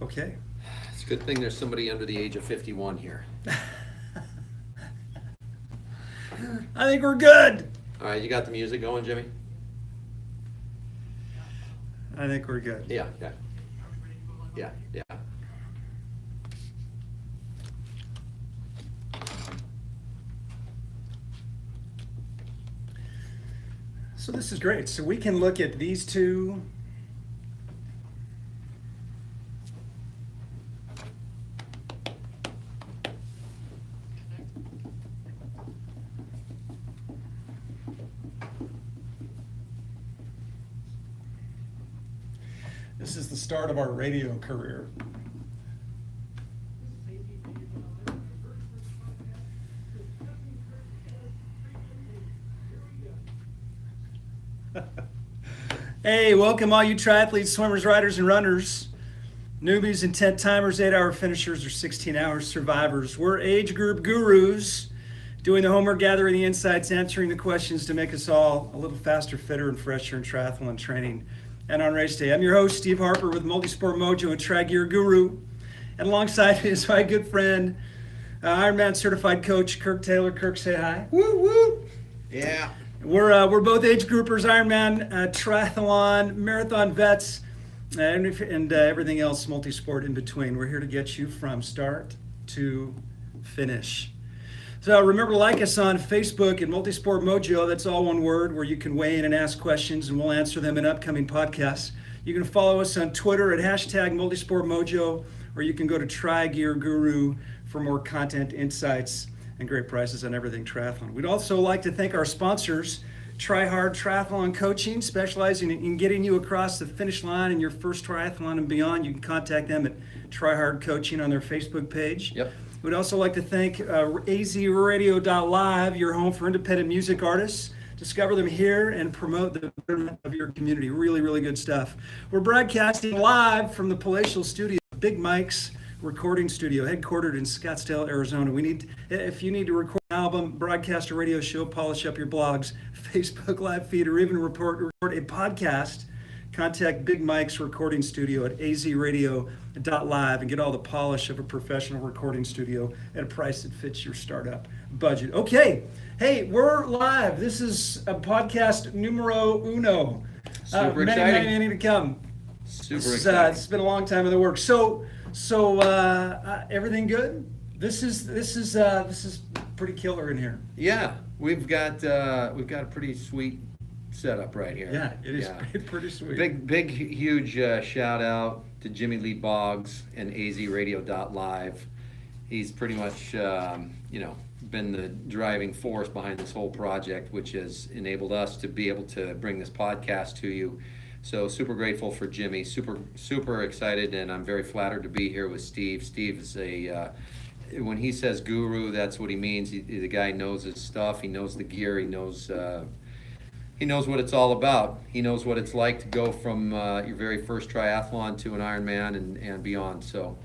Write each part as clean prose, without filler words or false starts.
Okay. It's a good thing there's somebody under the age of 51 here. I think we're good. All right, you got the music going, Jimmy? I think we're good. Yeah. So this is great. So we can look at these two. This is the start of our radio career. Hey, welcome all you triathletes, swimmers, riders, and runners, newbies and 10-timers, 8-hour finishers, or 16-hour survivors. We're age group gurus, doing the homework, gathering the insights, answering the questions to make us all a little faster, fitter, and fresher in triathlon training and on race day. I'm your host, Steve Harper, with Multisport Mojo and Tri Gear Guru. And alongside me is my good friend, Ironman certified coach, Kirk Taylor. Kirk, say hi. Woo, woo. Yeah. We're both age groupers, Ironman, triathlon, marathon vets, and everything else multi-sport in between. We're here to get you from start to finish. So remember to like us on Facebook at Multisport Mojo. That's all one word, where you can weigh in and ask questions, and we'll answer them in upcoming podcasts. You can follow us on Twitter at #MultisportMojo, or you can go to Tri Gear Guru for more content, insights, and great prices on everything triathlon. We'd also like to thank our sponsors, Try Hard Triathlon Coaching, specializing in getting you across the finish line in your first triathlon and beyond. You can contact them at Try Hard Coaching on their Facebook page. Yep. We'd also like to thank AZRadio.live, your home for independent music artists. Discover them here and promote the betterment of your community. Really, really good stuff. We're broadcasting live from the palatial studio, Big Mike's recording studio, headquartered in Scottsdale, Arizona. If you need to record an album, broadcast a radio show, polish up your blogs, Facebook live feed, or even record a podcast, contact Big Mike's recording studio at AZRadio.live and get all the polish of a professional recording studio at a price that fits your startup budget. Okay, hey, we're live. This is a podcast numero uno. Super many, exciting. many to come. Super It's exciting. been a long time in the works. So everything good? This is pretty killer in here. Yeah, we've got a pretty sweet setup right here. Yeah, it is pretty sweet. Big, huge shout out to Jimmy Lee Boggs and AZRadio.live. He's pretty much, been the driving force behind this whole project, which has enabled us to be able to bring this podcast to you. So super grateful for Jimmy, super excited, and I'm very flattered to be here with Steve. Steve is when he says guru, that's what he means. The guy knows his stuff. He knows the gear. He knows what it's all about. He knows what it's like to go from your very first triathlon to an Ironman and beyond. So,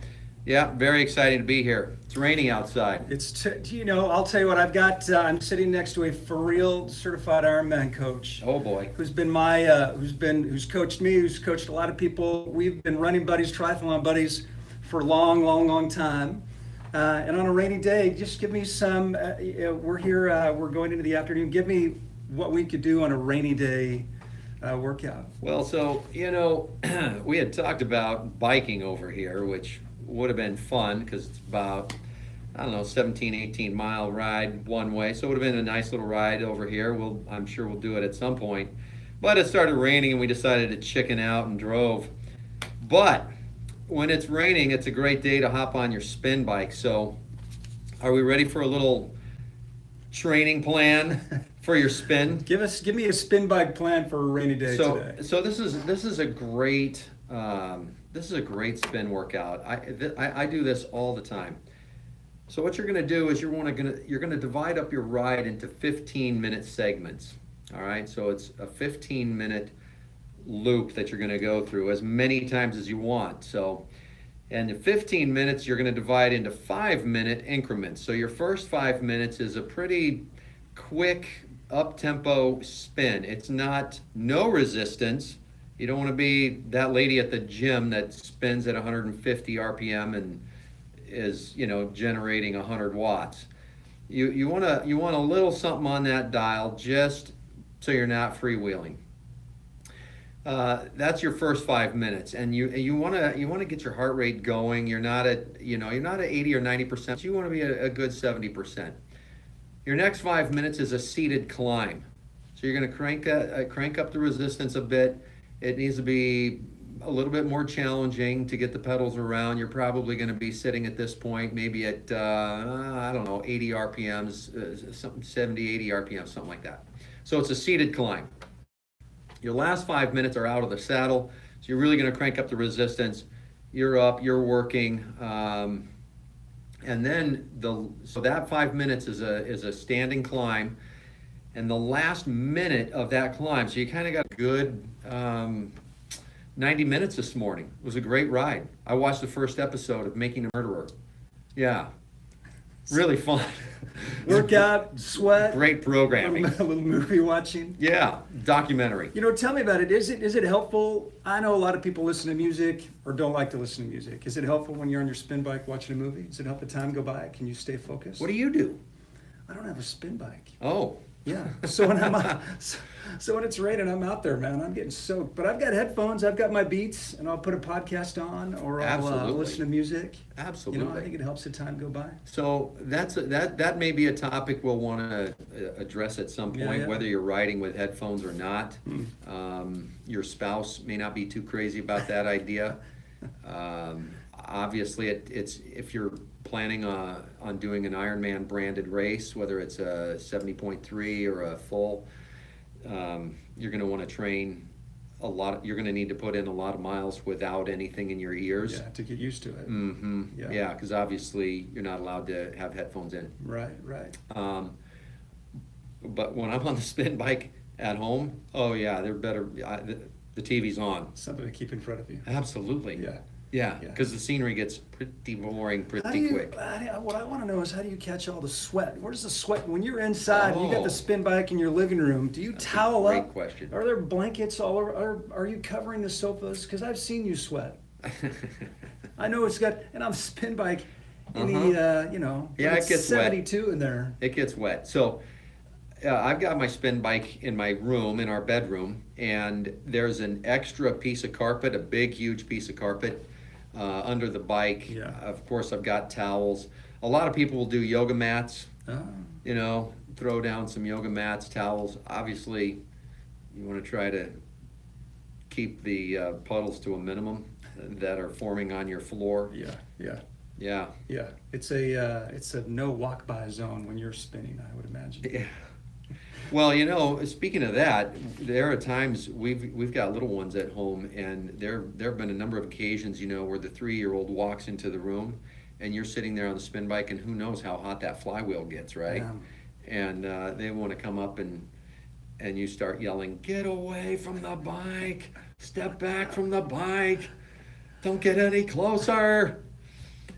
yeah, very exciting to be here. It's raining outside. I'll tell you what I've got. I'm sitting next to a for real certified Ironman coach. Oh boy. Who's been who's coached me, who's coached a lot of people. We've been running buddies, triathlon buddies, for a long time. And on a rainy day, just give me some. We're here. We're going into the afternoon. Give me what we could do on a rainy day workout. Well, so we had talked about biking over here, which would have been fun because it's about 17, 18 mile ride one way. So it would have been a nice little ride over here. I'm sure we'll do it at some point. But it started raining and we decided to chicken out and drove. But when it's raining, it's a great day to hop on your spin bike. So are we ready for a little training plan for your spin? Give me a spin bike plan for a rainy day today. So this is a great spin workout. I do this all the time. So what you're going to do is you're going to divide up your ride into 15-minute segments. All right. So it's a 15-minute loop that you're going to go through as many times as you want. So, and in 15 minutes, you're going to divide into 5-minute increments. So your first 5 minutes is a pretty quick up-tempo spin. It's no resistance. You don't want to be that lady at the gym that spins at 150 RPM and is, generating 100 watts. You want a little something on that dial just so you're not freewheeling. That's your first 5 minutes, and you want to get your heart rate going. You're not at 80 or 90%. You want to be a good 70%. Your next 5 minutes is a seated climb. So you're going to crank up the resistance a bit. It needs to be a little bit more challenging to get the pedals around. You're probably going to be sitting at this point maybe at 80 RPMs, something 70, 80 RPMs, something like that. So it's a seated climb. Your last 5 minutes are out of the saddle, so you're really going to crank up the resistance. You're up, you're working, and then so that 5 minutes is a standing climb. And the last minute of that climb, so you kind of got a good 90 minutes this morning. It was a great ride. I watched the first episode of Making a Murderer. Yeah, really fun. Workout, sweat. Great programming. A little movie watching. Yeah, documentary. Tell me about it. Is it helpful? I know a lot of people listen to music or don't like to listen to music. Is it helpful when you're on your spin bike watching a movie? Does it help the time go by? Can you stay focused? What do you do? I don't have a spin bike. Oh. Yeah. So when when it's raining, I'm out there, man. I'm getting soaked. But I've got headphones. I've got my Beats, and I'll put a podcast on, or I'll listen to music. Absolutely. I think it helps the time go by. So that may be a topic we'll want to address at some point, Yeah. whether you're riding with headphones or not. Your spouse may not be too crazy about that idea. Obviously, it's if you're planning on doing an Ironman branded race, whether it's a 70.3 or a full, you're going to want to train a lot. You're going to need to put in a lot of miles without anything in your ears. Yeah, to get used to it. Mm-hmm. Yeah, because obviously you're not allowed to have headphones in. Right. But when I'm on the spin bike at home, oh yeah, they're better. The TV's on. Something to keep in front of you. Absolutely. Yeah. Because the scenery gets pretty boring pretty quick. What I want to know is, how do you catch all the sweat? Where's the sweat? When you're inside, and you got Oh. the spin bike in your living room, do you towel Great up? question. Are there blankets all over? Are you covering the sofas? Because I've seen you sweat. I know it's got, and on the spin bike, and Yeah, it's it gets wet. 72 in there. It gets wet. So I've got my spin bike in my room, in our bedroom, and there's an extra piece of carpet, a big, huge piece of carpet under the bike. Yeah. Of course, I've got towels. A lot of people will do yoga mats, Oh. throw down some yoga mats, towels. Obviously, you want to try to keep the puddles to a minimum that are forming on your floor. Yeah. It's a no walk by zone when you're spinning, I would imagine. Yeah. Well, speaking of that, there are times we've got little ones at home, and there have been a number of occasions, where the 3-year-old walks into the room, and you're sitting there on the spin bike, and who knows how hot that flywheel gets, right? Yeah. And they want to come up and you start yelling, "Get away from the bike! Step back from the bike! Don't get any closer!"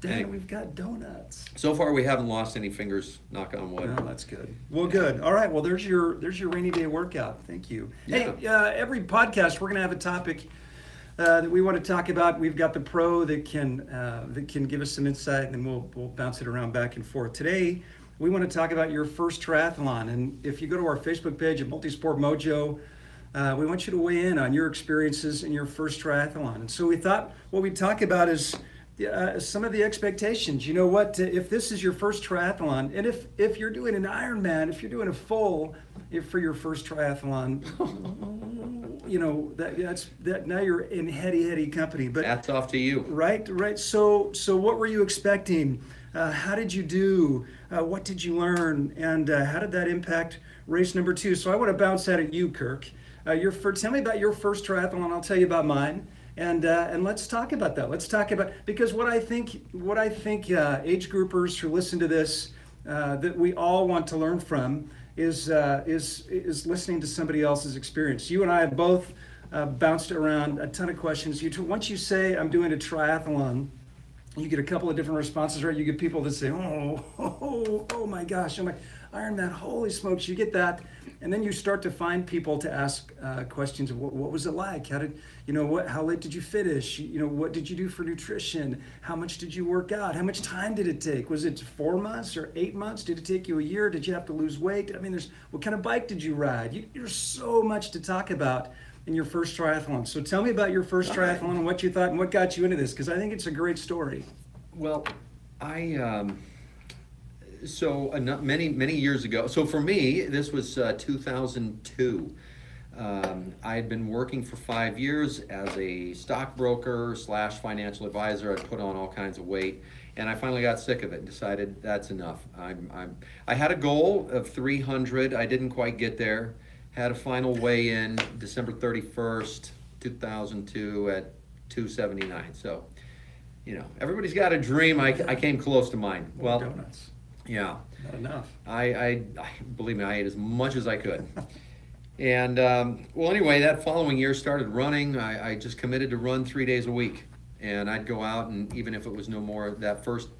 Dad, we've got donuts. So far, we haven't lost any fingers. Knock on wood. No, that's good. Well, good. All right. Well, there's your rainy day workout. Thank you. Yeah. Hey, every podcast we're gonna have a topic that we want to talk about. We've got the pro that can give us some insight, and then we'll bounce it around back and forth. Today, we want to talk about your first triathlon, and if you go to our Facebook page at Multisport Mojo, we want you to weigh in on your experiences in your first triathlon. And so we thought what we'd talk about is some of the expectations. You know what? If this is your first triathlon, and if you're doing an Ironman, if you're doing a full, for your first triathlon, that now you're in heady company. But Hats off to you. Right. So what were you expecting? How did you do? What did you learn? And how did that impact race number 2? So I want to bounce that at you, Kirk. Tell me about your first triathlon. I'll tell you about mine. And let's talk about that. Let's talk about, because what I think age groupers who listen to this that we all want to learn from is listening to somebody else's experience. You and I have both bounced around a ton of questions. Once you say I'm doing a triathlon, You get a couple of different responses, right? You get people that say, oh my gosh, I'm like, Ironman, holy smokes, you get that. And then you start to find people to ask questions of what was it like? How did, how late did you finish? What did you do for nutrition? How much did you work out? How much time did it take? Was it 4 months or 8 months? Did it take you a year? Did you have to lose weight? I mean, what kind of bike did you ride? There's so much to talk about in your first triathlon. So tell me about your first triathlon and what you thought and what got you into this, because I think it's a great story. Well, many years ago. So for me, this was 2002. I had been working for 5 years as a stockbroker / financial advisor. I'd put on all kinds of weight, and I finally got sick of it and decided that's enough. I had a goal of 300. I didn't quite get there. Had a final weigh-in December 31st, 2002 at 279. So, everybody's got a dream. I came close to mine. Well, donuts. Yeah. Not enough. I believe me, I ate as much as I could. And anyway, that following year started running. I just committed to run 3 days a week, and I'd go out, and even if it was no more, that first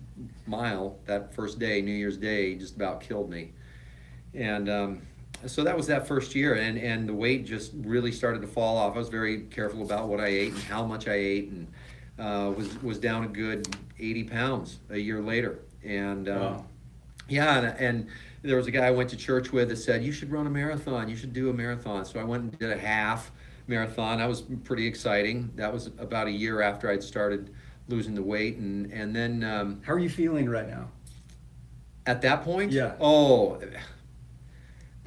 mile, that first day, New Year's Day, just about killed me. And so that was that first year, and the weight just really started to fall off. I was very careful about what I ate and how much I ate, and was down a good 80 pounds a year later. And wow. Yeah, and there was a guy I went to church with that said, you should run a marathon, you should do a marathon. So I went and did a half marathon. That was pretty exciting. That was about a year after I'd started losing the weight. And then... how are you feeling right now? At that point? Yeah. Oh...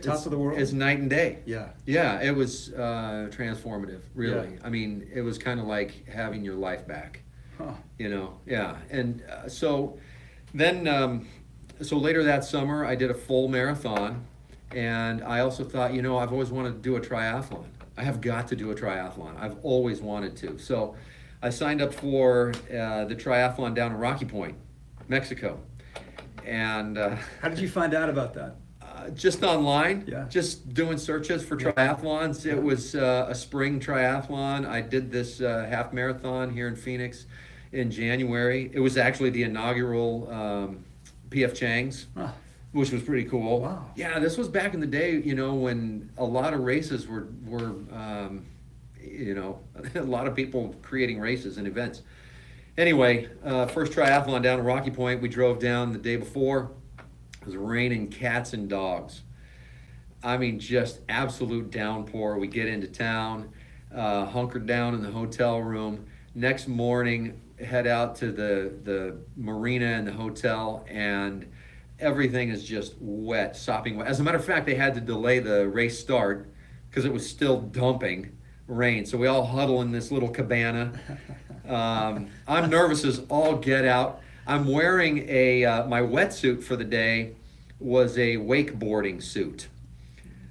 Top of the world? It's night and day. Yeah. Yeah, it was transformative, really. Yeah. I mean, it was kind of like having your life back. Huh. Yeah. And so then... So later that summer, I did a full marathon, and I also thought, I've always wanted to do a triathlon. I have got to do a triathlon. I've always wanted to. So I signed up for the triathlon down in Rocky Point, Mexico. And how did you find out about that? Just online, Yeah. Just doing searches for triathlons. It was a spring triathlon. I did this half marathon here in Phoenix in January. It was actually the inaugural PF Chang's, which was pretty cool. Wow. Yeah, this was back in the day, when a lot of races were a lot of people creating races and events. Anyway, first triathlon down in Rocky Point. We drove down the day before. It was raining cats and dogs. I mean, just absolute downpour. We get into town, hunkered down in the hotel room. Next morning, head out to the marina and the hotel, and everything is just wet, sopping wet. As a matter of fact, they had to delay the race start because it was still dumping rain. So we all huddle in this little cabana. I'm nervous as all get out. I'm wearing my wetsuit for the day was a wakeboarding suit.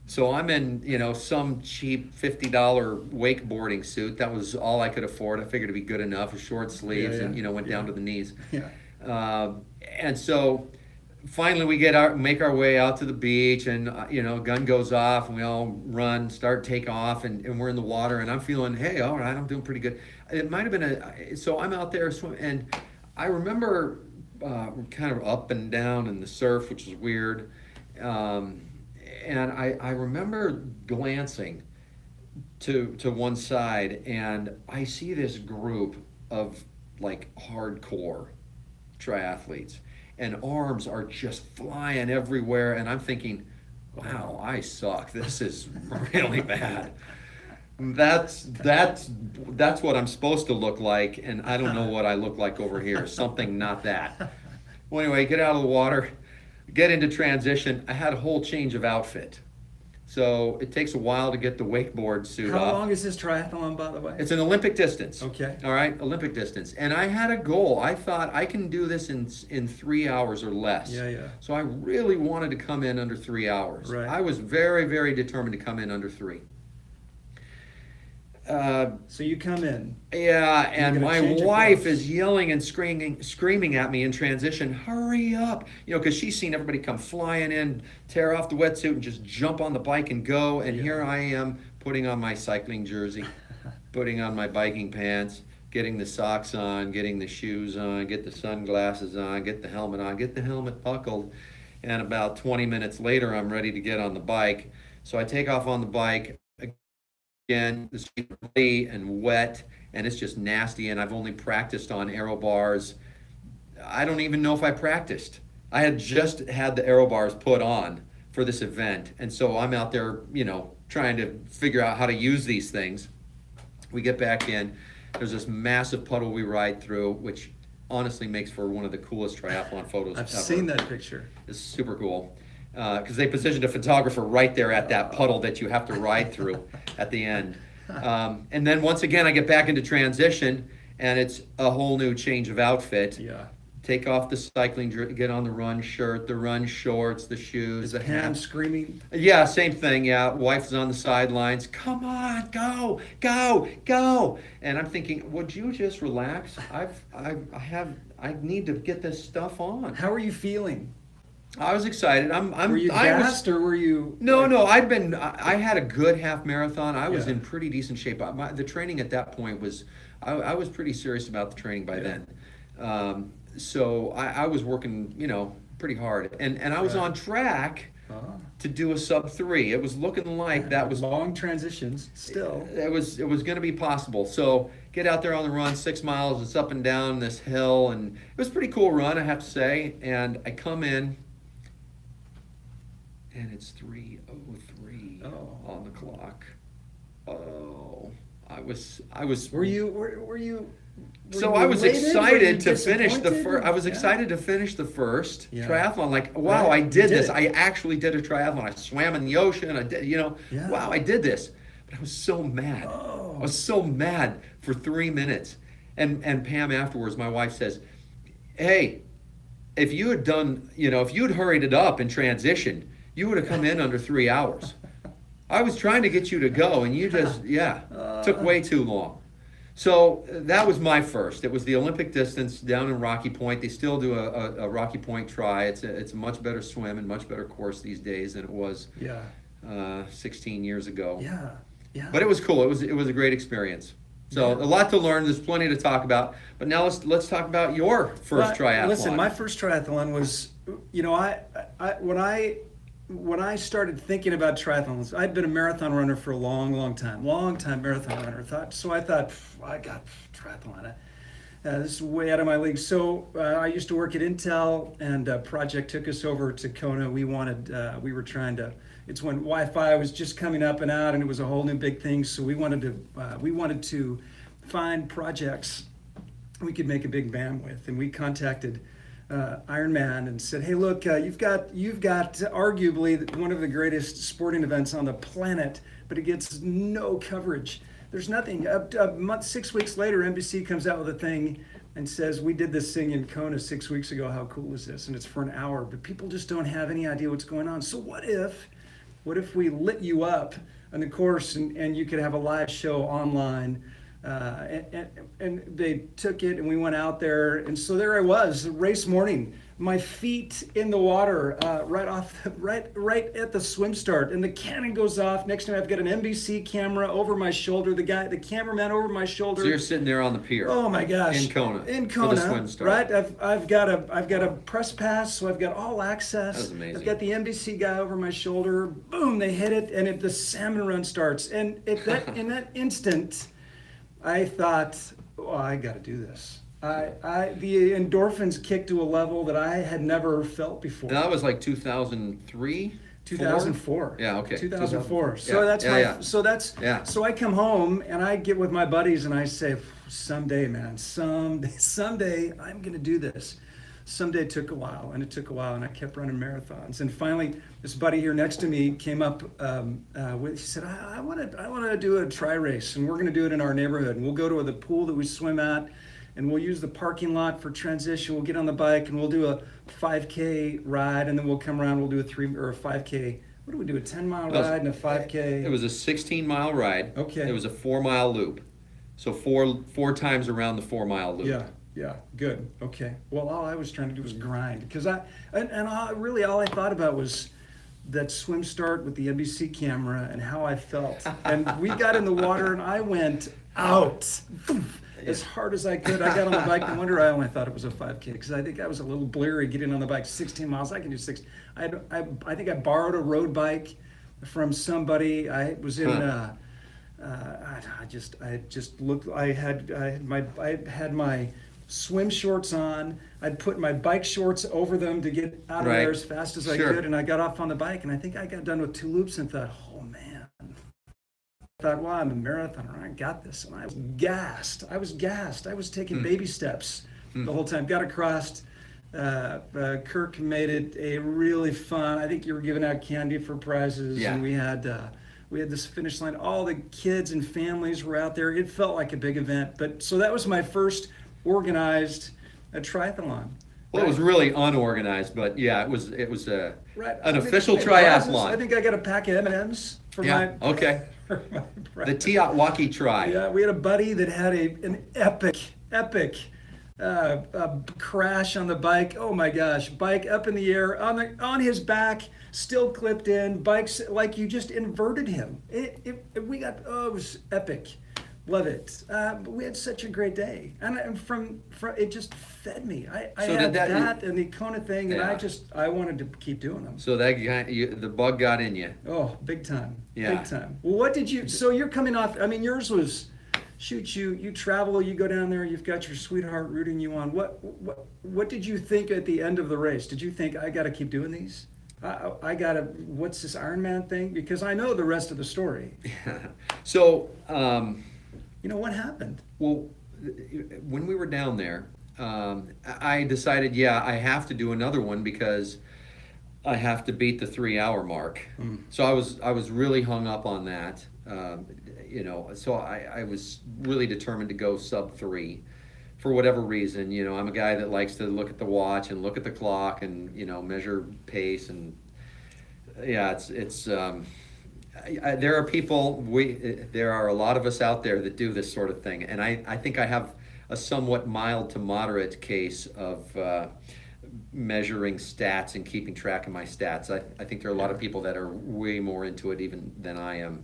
So I'm in, some cheap $50 wakeboarding suit. That was all I could afford. I figured it'd be good enough with short sleeves and, went down to the knees. Yeah. And so finally we make our way out to the beach, and, gun goes off, and we all take off, and we're in the water, and I'm feeling, hey, all right, I'm doing pretty good. It might have been so I'm out there swimming, and I remember kind of up and down in the surf, which is weird. And I remember glancing to one side, and I see this group of like hardcore triathletes, and arms are just flying everywhere, and I'm thinking, wow, I suck. This is really bad. That's what I'm supposed to look like, and I don't know what I look like over here. Something not that. Well, anyway, get out of the water, get into transition. I had a whole change of outfit. So it takes a while to get the wakeboard suit off. How long is this triathlon, by the way? It's an Olympic distance. Okay. All right, Olympic distance. And I had a goal. I thought I can do this in 3 hours or less. Yeah. So I really wanted to come in under 3 hours. Right. I was very, very determined to come in under 3. So you come in. Yeah, and gonna my change your wife clothes. is yelling and screaming at me in transition, hurry up, because she's seen everybody come flying in, tear off the wetsuit, and just jump on the bike and go, and here I am putting on my cycling jersey, putting on my biking pants, getting the socks on, getting the shoes on, get the sunglasses on, get the helmet on, get the helmet buckled. And about 20 minutes later, I'm ready to get on the bike. So I take off on the bike. Again, the streets are muddy and wet, and it's just nasty. And I've only practiced on aero bars. I don't even know if I practiced. I had just had the aero bars put on for this event. And so I'm out there, trying to figure out how to use these things. We get back in. There's this massive puddle we ride through, which honestly makes for one of the coolest triathlon photos I've ever. seen that picture. It's super cool. Because they positioned a photographer right there at that puddle that you have to ride through at the end. And then once again, I get back into transition, and it's a whole new change of outfit. Yeah. Take off the cycling, get on the run shirt, the run shorts, the shoes, the Pam hat. screaming. Yeah, same thing. Yeah, wife's on the sidelines. Come on, go, go, go. And I'm thinking, would you just relax? I need to get this stuff on. How are you feeling? I was excited. Were you gassed or were you? No, I had a good half marathon. I was Yeah. in pretty decent shape. The training at that point was, I was pretty serious about the training by then. So I was working, pretty hard, and I was on track to do a sub-3. It was looking like that was long transitions still. It was going to be possible. So get out there on the run, 6 miles. It's up and down this hill, and it was a pretty cool run, I have to say. And I come in, and it's 3:03 on the clock. Oh, I was. Were you? So I was excited to finish the disappointed? first. I was excited to finish the first Yeah. triathlon. Like, wow, Right. I did You this. did I it. actually did a triathlon. I swam in the ocean. I did, Yeah. wow, I did this. But I was so mad. Oh. I was so mad for 3 minutes. And Pam afterwards, my wife says, "Hey, if you had done, if you'd hurried it up in transition, you would have come in under 3 hours. I was trying to get you to go, and you just, took way too long." So that was my first. It was the Olympic distance down in Rocky Point. They still do a Rocky Point try. It's a much better swim and much better course these days than it was 16 years ago. Yeah. But it was cool. It was a great experience. So a lot to learn. There's plenty to talk about. But now let's talk about your first triathlon. Listen, my first triathlon was, when I started thinking about triathlons, I'd been a marathon runner for a long time marathon runner. I thought, I got triathlon. This is way out of my league. So I used to work at Intel, and a project took us over to Kona. It's when Wi-Fi was just coming up and out, and it was a whole new big thing. So we wanted to find projects we could make a big band with, and we contacted Ironman and said, "Hey, look, you've got arguably one of the greatest sporting events on the planet, but it gets no coverage. There's nothing." A month, 6 weeks later, NBC comes out with a thing and says, "We did this thing in Kona 6 weeks ago. How cool is this?" And it's for an hour, but people just don't have any idea what's going on. So what if we lit you up on the course and you could have a live show online? And they took it, and we went out there, and so there I was, race morning, my feet in the water, right at the swim start, and the cannon goes off. Next time I've got an NBC camera over my shoulder, the cameraman over my shoulder. So you're sitting there on the pier. Oh my gosh! In Kona. For the swim start. right? I've got a press pass, so I've got all access. That was amazing. I've got the NBC guy over my shoulder. Boom! They hit it, and the salmon run starts. And in that instant, I thought, "Oh, I got to do this." The endorphins kicked to a level that I had never felt before. That was like 2003? 2004. Yeah, okay. 2004. So Yeah, that's yeah. So I come home and I get with my buddies and I say, "Someday, man, someday I'm going to do this." Someday took a while, and and I kept running marathons. And finally, this buddy here next to me came up he said, I want to do a tri race, and we're going to do it in our neighborhood. And we'll go to the pool that we swim at, and we'll use the parking lot for transition. We'll get on the bike, and we'll do a 5K ride, and then we'll come around. We'll do a 5K. What do we do? A 10-mile ride and a 5K. It was a 16-mile ride. Okay. It was a 4-mile loop. So four times around the 4-mile loop. Yeah, good. Okay. Well, all I was trying to do was grind, because all I thought about was that swim start with the NBC camera and how I felt. And we got in the water, and I went out. as hard as I could. I got on the bike. No wonder I only thought it was a 5K, because I think I was a little bleary getting on the bike. 16 miles. I can do 6. I think I borrowed a road bike from somebody. I was in. I just looked. I had my swim shorts on. I'd put my bike shorts over them to get out of Right. there as fast as I Sure. could, and I got off on the bike, and I think I got done with 2 loops and thought, oh man. I thought, well, I'm a marathoner. I got this, and I was gassed. I was taking baby steps the whole time. Got across. Kirk made it a really fun. I think you were giving out candy for prizes, Yeah. and we had this finish line. All the kids and families were out there. It felt like a big event. But so that was my first organized triathlon. Well, it was really unorganized, but yeah, it was Right. an I official think I triathlon. think I got a pack of M&Ms for Yeah, my. okay. For my The Tiotwaki Tri. Yeah, we had a buddy that had an epic crash on the bike. Oh my gosh, bike up in the air on his back, still clipped in. Bikes like you just inverted him. It was epic. Love it. But we had such a great day, and from it just fed me. I So had did that- that and the Kona thing, and Yeah. I wanted to keep doing them. So that guy, the bug got in you. Oh, big time. Yeah. Big time. Well, what did you, so you're coming off, I mean, yours was, shoot, you travel, you go down there, you've got your sweetheart rooting you on. What did you think at the end of the race? Did you think, I got to keep doing these? I got to, what's this Ironman thing? Because I know the rest of the story. So, You know, what happened? well, when we were down there, I decided, I have to do another one because I have to beat the 3-hour mark. So I was really hung up on that. So I was really determined to go sub 3 for whatever reason. I'm a guy that likes to look at the watch and look at the clock and, measure pace, and there are people, there are a lot of us out there that do this sort of thing, and I think I have a somewhat mild to moderate case of measuring stats and keeping track of my stats. I think there are a lot of people that are way more into it even than I am,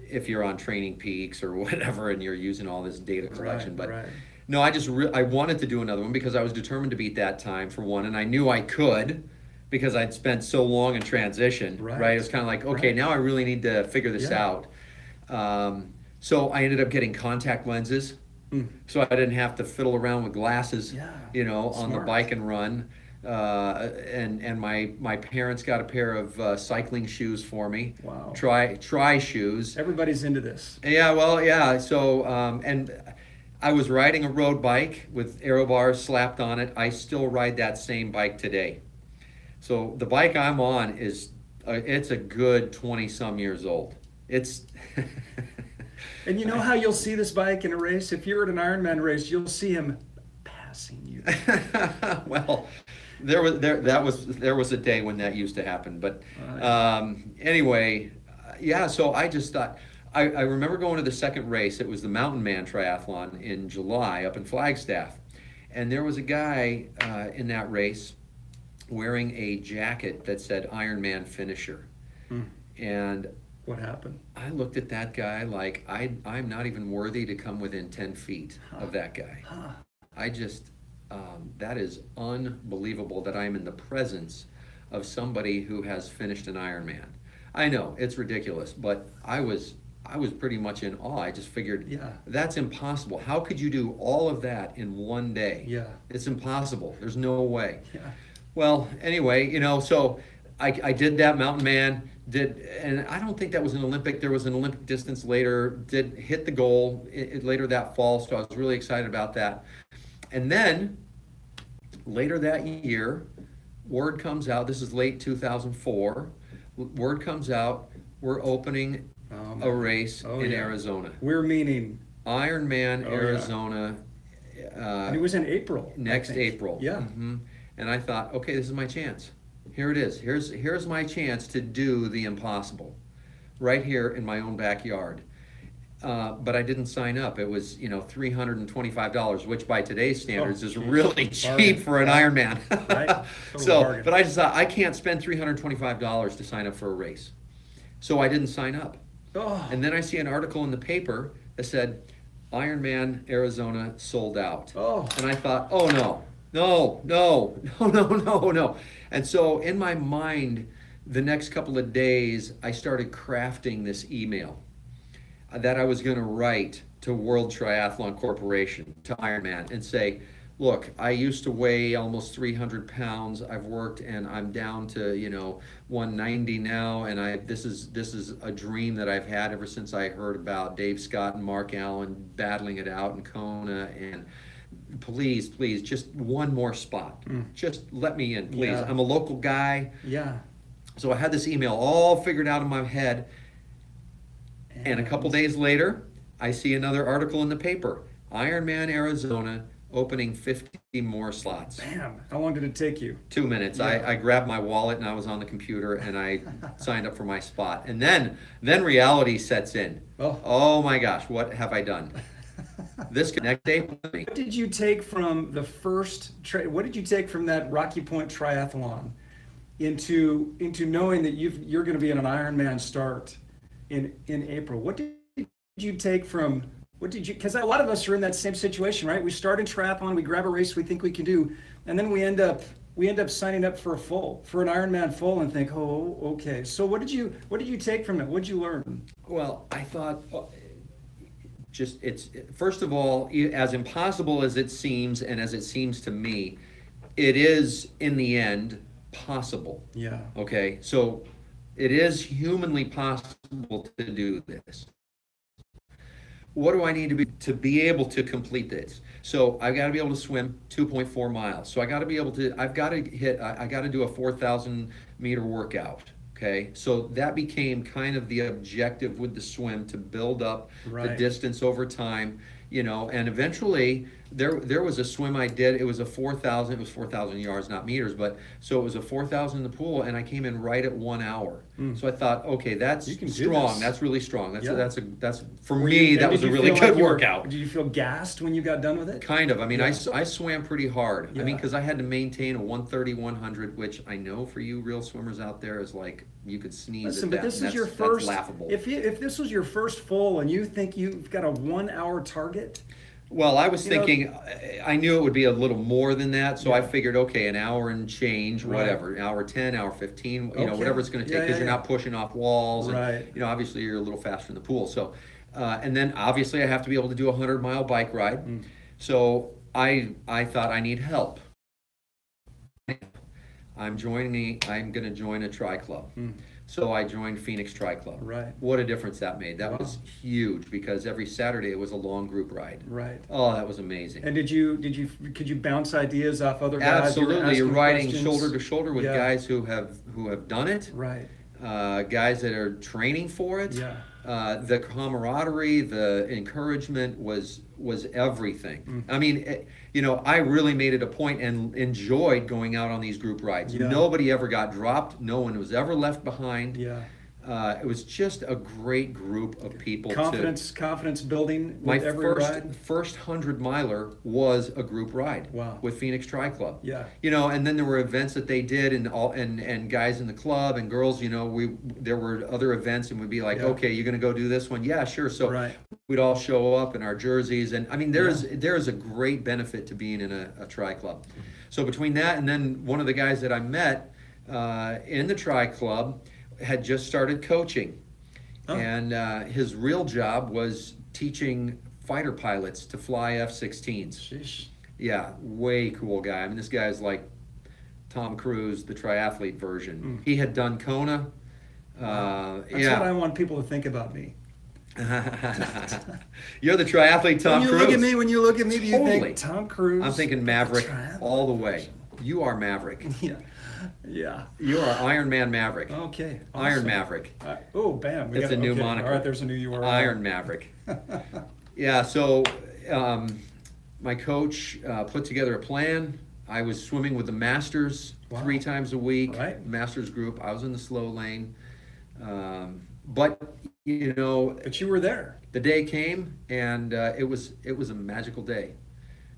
if you're on Training Peaks or whatever and you're using all this data collection. Right. No, I wanted to do another one because I was determined to beat that time, for one, and I knew I could because I'd spent so long in transition, right? It was kind of like, okay, now I really need to figure this out. So I ended up getting contact lenses, so I didn't have to fiddle around with glasses, on the bike and run. And my parents got a pair of cycling shoes for me. Wow. Tri shoes. Everybody's into this. Yeah, well, yeah. So, and I was riding a road bike with aero bars slapped on it. I still ride that same bike today. So the bike I'm on it's a good 20-some years old. It's. And you know how you'll see this bike in a race? If you're at an Ironman race, you'll see him passing you. Well, there was a day when that used to happen, but anyway, so I just thought, I remember going to the second race. It was the Mountain Man Triathlon in July up in Flagstaff, and there was a guy in that race wearing a jacket that said Ironman Finisher. And what happened? I looked at that guy like I'm not even worthy to come within 10 feet of that guy. I just, that is unbelievable that I'm in the presence of somebody who has finished an Ironman. I know, it's ridiculous, but I was pretty much in awe. I just figured, that's impossible. How could you do all of that in one day? Yeah. It's impossible. There's no way. Yeah. Well, anyway, so I did that Mountain Man, and I don't think that was an Olympic. There was an Olympic distance later, did hit the goal later that fall, so I was really excited about that. And then later that year, word comes out, this is late 2004, word comes out, we're opening a race in Arizona. We're meaning Ironman Arizona. And it was in April. Next April. Yeah. Mm-hmm. And I thought, okay, this is my chance. Here it is. Here's my chance to do the impossible, right here in my own backyard. But I didn't sign up. It was, $325, which by today's standards is really cheap for an Ironman. Right? So, but I just thought I can't spend $325 to sign up for a race, so I didn't sign up. And then I see an article in the paper that said Ironman Arizona sold out. Oh. And I thought, oh no, no, no, no, no, no, no. And so in my mind, the next couple of days, I started crafting this email that I was going to write to World Triathlon Corporation, to Ironman, and say, look, I used to weigh almost 300 pounds. I've worked and I'm down to, 190 now. And this is a dream that I've had ever since I heard about Dave Scott and Mark Allen battling it out in Kona. And please, just one more spot. Just let me in, please. Yeah. I'm a local guy. Yeah. So I had this email all figured out in my head. And a couple days later, I see another article in the paper. Ironman Arizona opening 50 more slots. Bam. How long did it take you? 2 minutes. Yeah. I grabbed my wallet and I was on the computer and I signed up for my spot. And then reality sets in. Oh my gosh, what have I done? This next day. What did you take from the first what did you take from that Rocky Point triathlon into knowing that you're going to be in an Ironman start in April? What did you take from because a lot of us are in that same situation, right? We start in triathlon, we grab a race we think we can do, and then we end up signing up for an Ironman full and think, oh, okay. So what did you take from it? What did you learn? Well, I thought it's first of all, as impossible as it seems, and as it seems to me, it is in the end possible. Yeah. Okay, so it is humanly possible to do this. What do I need to be able to complete this? So I've got to be able to swim 2.4 miles. So I got to do a 4,000 meter workout. Okay, so that became kind of the objective with the swim, to build up the distance over time, and eventually there was a swim I did. It was a 4,000, it was 4,000 yards, not meters, but so it was a 4,000 in the pool, and I came in right at 1 hour. So I thought, okay, that's strong. That's really strong. That's for me, that was a really good workout. Did you feel gassed when you got done with it? Kind of. I mean, I swam pretty hard. Yeah. I mean, because I had to maintain a 130, 100, which I know for you real swimmers out there is like, you could sneeze Listen, at but that. this is That's your first. laughable. If this was your first full and you think you've got a 1 hour target. Well, I was thinking, I knew it would be a little more than that, so Yeah. I figured, okay, an hour and change, Right. whatever, hour 10, hour 15, Okay. whatever it's going to take, because you're not pushing off walls, and Right. obviously you're a little faster in the pool. So, and then obviously I have to be able to do a 100-mile bike ride. So I thought, I need help. I'm going to join a tri club. So I joined Phoenix Tri Club. Right. What a difference that made. That was huge, because every Saturday it was a long group ride. Right. Oh, that was amazing. And could you bounce ideas off other guys? Absolutely. You're riding questions? shoulder to shoulder with guys who have done it. Right. Guys that are training for it. Yeah. The camaraderie, the encouragement was everything. I mean, I really made it a point and enjoyed going out on these group rides. Yeah. Nobody ever got dropped. No one was ever left behind. Yeah. It was just a great group of people. Confidence building with My every ride. first 100-miler was a group ride. Wow. With Phoenix Tri Club. Yeah. And then there were events that they did, and guys in the club and girls. There were other events, and we'd be like, okay, you're going to go do this one? Yeah, sure. So we'd all show up in our jerseys, and I mean, there is a great benefit to being in a tri club. So between that and then one of the guys that I met in the tri club had just started coaching, and his real job was teaching fighter pilots to fly F-16s. Sheesh. Yeah, way cool guy. I mean, this guy's like Tom Cruise, the triathlete version. He had done Kona. That's what I want people to think about me. You're the triathlete Tom Cruise. When you look at me, do you Totally. think Tom Cruise? I'm thinking Maverick all the way. You are Maverick. Yeah. You are Ironman Maverick. Okay. Awesome. Iron Maverick. Bam. It's a new moniker. All right, there's a new URL. Iron Maverick. Yeah, so my coach put together a plan. I was swimming with the Masters 3 times a week. Right. Masters group. I was in the slow lane. But you were there. The day came, and it was a magical day.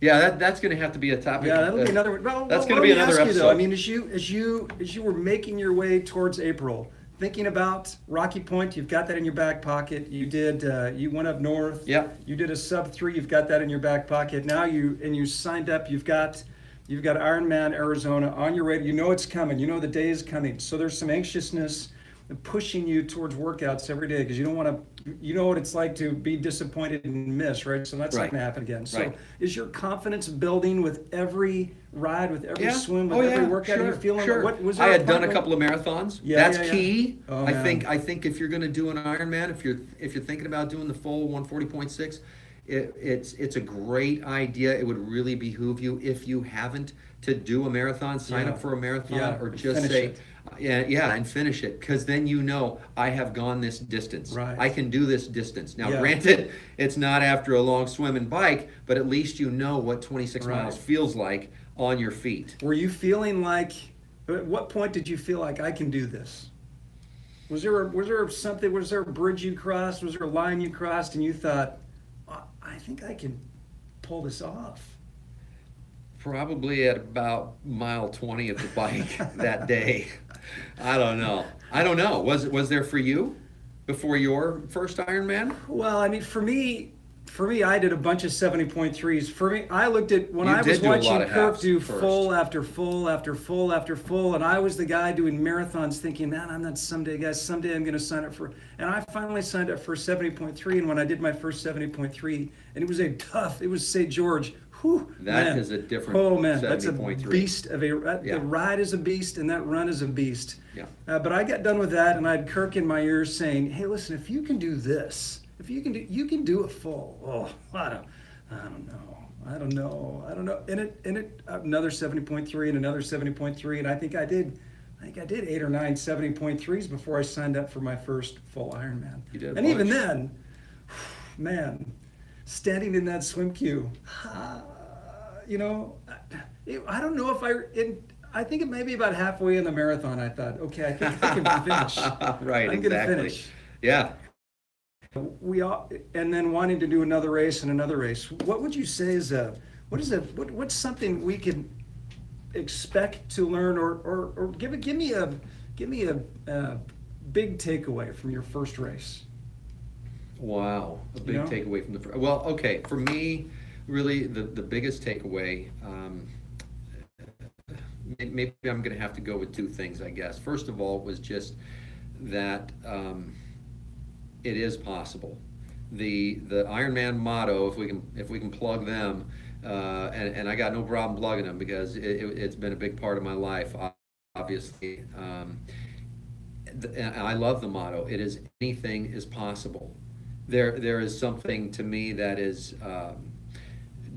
Yeah, that's going to have to be a topic. Yeah, that'll be another. Well, that's going to be another episode. I mean, as you were making your way towards April, thinking about Rocky Point, you've got that in your back pocket. You did, you went up north. Yeah. You did a sub-3, you've got that in your back pocket. Now you signed up, you've got Ironman Arizona on your radar. You know it's coming. You know the day is coming. So there's some anxiousness pushing you towards workouts every day because you don't want to, you know what it's like to be disappointed and miss, right? So that's not Right. going to happen again. So Right. is your confidence building with every ride, with every Yeah. swim, with Oh, every yeah. workout? Sure. You're feeling Sure. what was there I a had done a point couple of marathons. Yeah, That's yeah, yeah. key. Oh, I man. think if you're going to do an Ironman, if you're thinking about doing the full 140.6, it's a great idea. It would really behoove you if you haven't to do a marathon, sign Yeah. up for a marathon, Yeah. or just Finish say, it. yeah, and finish it, because then you know I have gone this distance. Right. I can do this distance. Now, Yeah. granted, it's not after a long swim and bike, but at least you know what 26 Right. miles feels like on your feet. Were you feeling like, at what point did you feel like I can do this? Was there something, was there a bridge you crossed? Was there a line you crossed and you thought, I think I can pull this off? Probably at about mile 20 of the bike that day. I don't know. Was there for you before your first Ironman? Well, I mean, for me, I did a bunch of 70.3s. For me, I looked at when You I did was do a lot watching of Kirk halves do first. full after full after full after full, and I was the guy doing marathons thinking, man, I'm that someday guy. Someday I'm going to sign up for. And I finally signed up for 70.3, and when I did my first 70.3, and it was St. George. Whew, That man. is a different Oh man, that's a 70.3. beast of a. Yeah. The ride is a beast, and that run is a beast. Yeah. But I got done with that, and I had Kirk in my ears saying, "Hey, listen, if you can do this, if you can do a full. Oh, I don't know. And it another 70.3 and another 70.3, and I think I did 8 or 9 70.3s before I signed up for my first full Ironman. You did a and even bunch. then, man, standing in that swim queue, you know, I don't know if I think it may be about halfway in the marathon. I thought, okay, I think I can finish. Right, I'm exactly. gonna finish. Yeah. We all, and then wanting to do another race and another race. What would you say is what's something we could expect to learn, or give me a big takeaway from your first race? Wow, a big You know? takeaway from the. Well, okay, for me, really the biggest takeaway. Maybe I'm going to have to go with two things, I guess. First of all, was just that it is possible. The Ironman motto, if we can plug them, and I got no problem plugging them because it's been a big part of my life, obviously. And I love the motto. It is anything is possible. There is something to me that is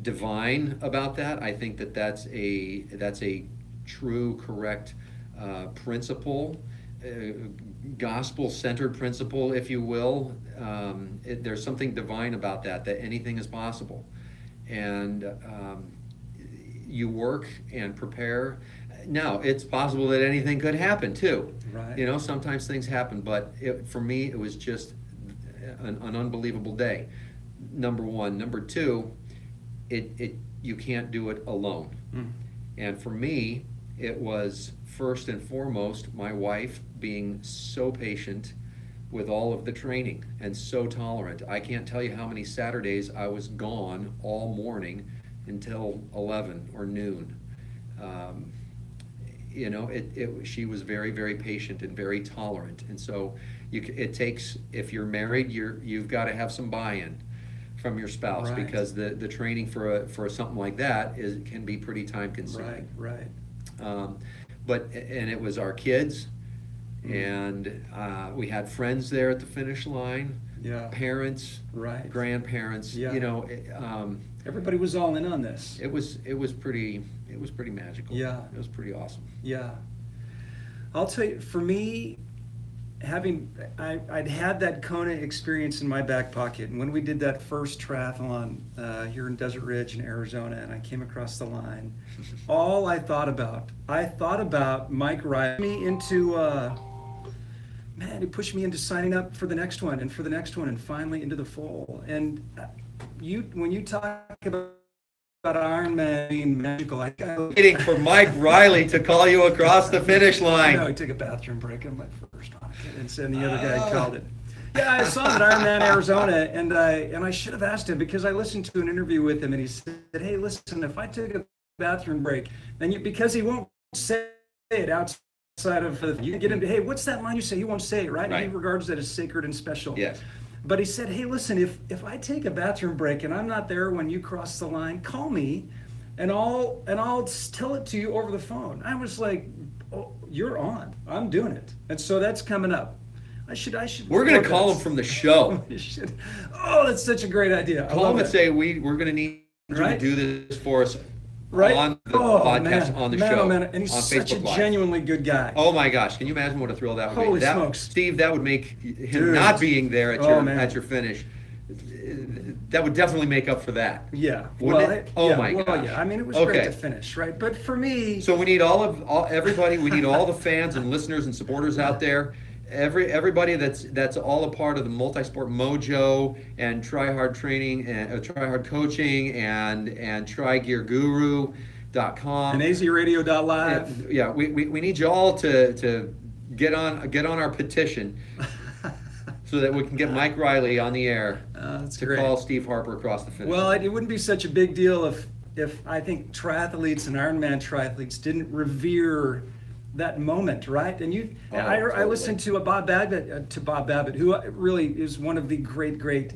divine about that. I think that's a true, correct principle, gospel-centered principle, if you will. There's something divine about that anything is possible. And you work and prepare. Now, it's possible that anything could happen too. Right. You know, sometimes things happen, but for me, it was just an unbelievable day. Number one. Number two, you can't do it alone. Mm. And for me, it was first and foremost my wife being so patient with all of the training and so tolerant. I can't tell you how many Saturdays I was gone all morning until 11 or noon. You know, she was very, very patient and very tolerant. And so it takes, if you're married, you've got to have some buy-in from your spouse, Right. because the training for something like that can be pretty time consuming. Right. But it was our kids, and we had friends there at the finish line, Yeah. parents, Right. grandparents. Yeah. You know, Everybody was all in on this. it was pretty magical. Yeah. It was pretty awesome. Yeah. I'll tell you, for me, I'd had that Kona experience in my back pocket. And when we did that first triathlon here in Desert Ridge in Arizona, and I came across the line, all I thought about Mike riding me into, man, he pushed me into signing up for the next one and for the next one and finally into the full. And when you talk about Ironman being magical. Waiting for Mike Riley to call you across the finish line. No, he took a bathroom break on my first one, and the other guy called it. Yeah, I saw him at Ironman Arizona, and I should have asked him because I listened to an interview with him, and he said, "Hey, listen, if I took a bathroom break, then because he won't say it outside of you can get into, hey, what's that line you say? He won't say it, right? Right. And he regards that as sacred and special. Yes. But he said, hey, listen, if I take a bathroom break and I'm not there when you cross the line, call me, and I'll tell it to you over the phone." I was like, "Oh, you're on. I'm doing it." And so that's coming up. I should. We're going to call him from the show. You should. Oh, that's such a great idea. Call him and say we're going to need you to do this for us right? on the podcast, on the show, oh, man. And he's on such Facebook a Live. genuinely good guy. Oh my gosh! Can you imagine what a thrill that would Holy be? smokes. Steve, that would make him Dude. not being there at Oh, your finish. That would definitely make up for that. Yeah. Wouldn't well, it? Oh yeah, my well, gosh. yeah. I mean, it was Okay. great to finish, right? But for me, So we need everybody. We need all the fans and listeners and supporters out there. Everybody that's all a part of the Multisport Mojo and Try Hard Training and Try Hard Coaching and TryGearGuru.com and AZRadio.live. Yeah, we need you all to get on our petition so that we can get Mike Riley on the air That's to great. call Steve Harper across the finish. Well, it wouldn't be such a big deal if I think triathletes and Ironman triathletes didn't revere that moment, right? And I totally. listened to Bob Babbitt, who really is one of the great,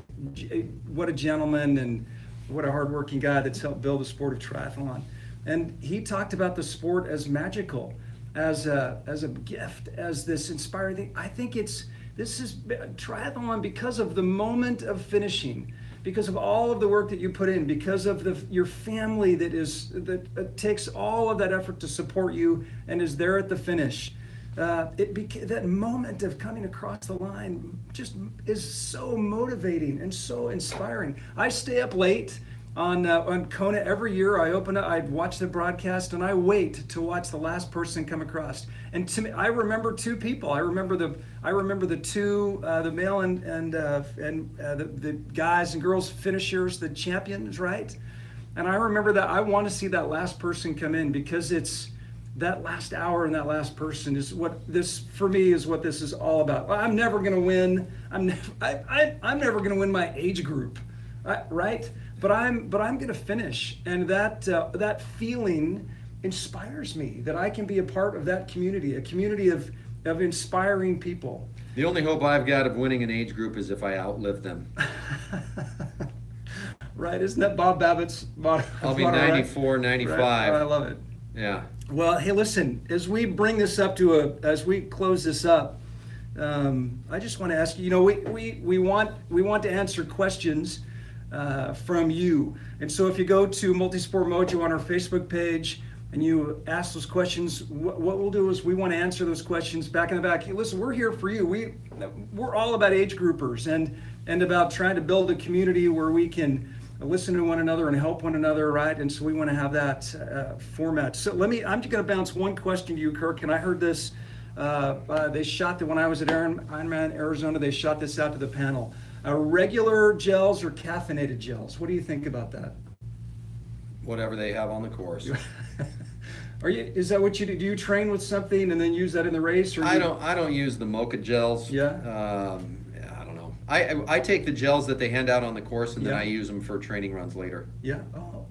what a gentleman and what a hardworking guy that's helped build the sport of triathlon. And he talked about the sport as magical, as a gift, as this inspiring thing. I think this is triathlon because of the moment of finishing, because of all of the work that you put in, because of your family that takes all of that effort to support you and is there at the finish. That moment of coming across the line just is so motivating and so inspiring. I stay up late on Kona every year. I watch the broadcast and I wait to watch the last person come across. And to me, I remember two people. I remember the two, the male and the guys and girls finishers, the champions, right? And I remember that. I want to see that last person come in because it's that last hour and that last person is what this, for me, is what this is all about. I'm never going to win. I'm never going to win my age group, right? But I'm going to finish, and that feeling inspires me that I can be a part of that community, a community of inspiring people. The only hope I've got of winning an age group is if I outlive them. Right? Isn't that Bob Babbitt's motto? I'll be 94, 95. Right. Oh, I love it. Yeah. Well, hey, listen, as we close this up, I just want to ask you, we want to answer questions from you. And so if you go to Multisport Mojo on our Facebook page and you ask those questions, what we'll do is we want to answer those questions back in the back. Hey, listen, we're here for you. We're all about age groupers and about trying to build a community where we can listen to one another and help one another, right? And so we want to have that format. So I'm just going to bounce one question to you, Kirk. And I heard this, they shot when I was at Ironman Arizona, they shot this out to the panel. Regular gels or caffeinated gels? What do you think about that? Whatever they have on the course. Is that what you do? Do you train with something and then use that in the race? Or I don't use the mocha gels. Yeah. I don't know. I take the gels that they hand out on the course and then Yeah. I use them for training runs later. Yeah. Oh,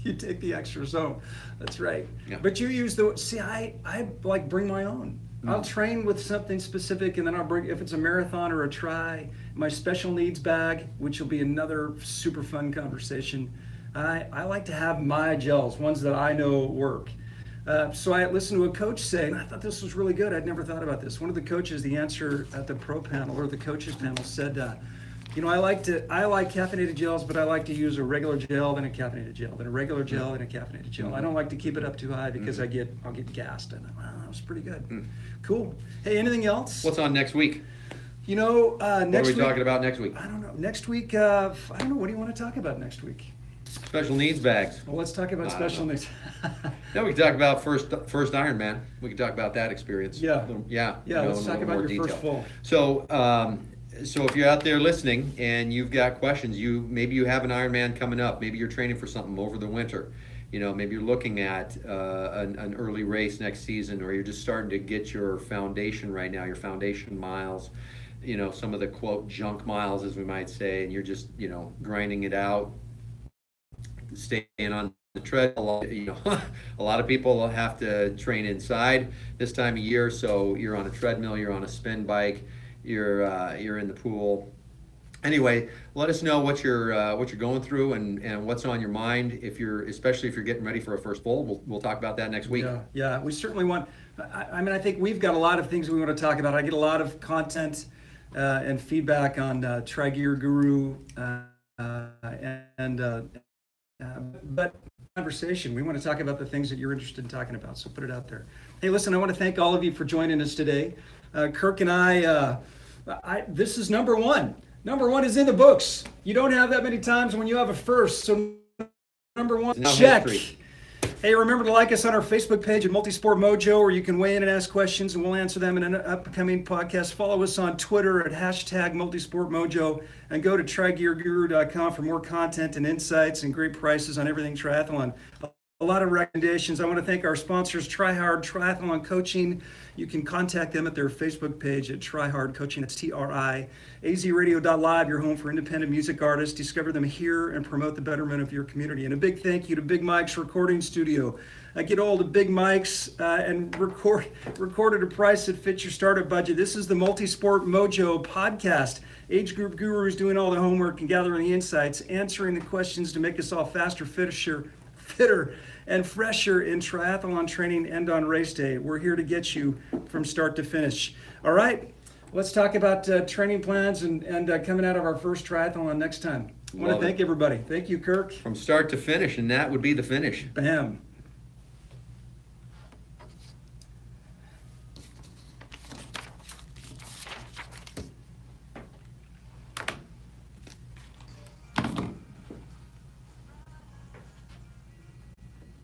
you take the extra zone. That's right. Yeah. But you use I like bring my own. I'll train with something specific, and then I'll bring, if it's a marathon or a tri, my special needs bag, which will be another super fun conversation. I like to have my gels, ones that I know work. So I listened to a coach say, and I thought this was really good. I'd never thought about this. One of the coaches, the answer at the pro panel or the coaches panel said, I like caffeinated gels, but I like to use a regular gel, then a caffeinated gel, then a regular gel, then a caffeinated gel. I don't like to keep it up too high because I'll get gassed. And wow, that was pretty good. Cool. Hey, anything else? What's on next week? Next What are we week, talking about next week? I don't know. Next week, I don't know. What do you want to talk about next week? Special needs bags. Well, let's talk about I don't special know. needs. Then we can talk about first Ironman. We can talk about that experience. Yeah. Yeah. Yeah, let's in a talk little about more your first detail. full. So So if you're out there listening and you've got questions, maybe you have an Ironman coming up, maybe you're training for something over the winter, maybe you're looking at an early race next season, or you're just starting to get your foundation right now, your foundation miles, some of the quote junk miles, as we might say, and you're just grinding it out, staying on the treadmill. A lot of people have to train inside this time of year, so you're on a treadmill, you're on a spin bike, you're in the pool. Anyway, let us know what you're going through and what's on your mind. Especially if you're getting ready for a first bowl, we'll talk about that next week. Yeah, we certainly want. I think we've got a lot of things we want to talk about. I get a lot of content and feedback on Tri Gear Guru, but conversation. We want to talk about the things that you're interested in talking about. So put it out there. Hey, listen, I want to thank all of you for joining us today. Kirk and I, this is number one. Number one is in the books. You don't have that many times when you have a first. So number one, check. History. Hey, remember to like us on our Facebook page at Multisport Mojo, where you can weigh in and ask questions, and we'll answer them in an upcoming podcast. Follow us on Twitter at #MultisportMojo, and go to TriGearGuru.com for more content and insights and great prices on everything triathlon. A lot of recommendations. I want to thank our sponsors, Try Hard Triathlon Coaching. You can contact them at their Facebook page at Try Hard Coaching. It's TRI. AZRadio.live, your home for independent music artists. Discover them here and promote the betterment of your community. And a big thank you to Big Mike's Recording Studio. Get all the Big Mike's and record at a price that fits your startup budget. This is the Multisport Mojo podcast. Age group gurus doing all the homework and gathering the insights, answering the questions to make us all faster, fitter, and fresher in triathlon training and on race day. We're here to get you from start to finish. All right, let's talk about training plans and coming out of our first triathlon next time. I want to thank everybody. Thank you, Kirk. From start to finish, and that would be the finish. Bam.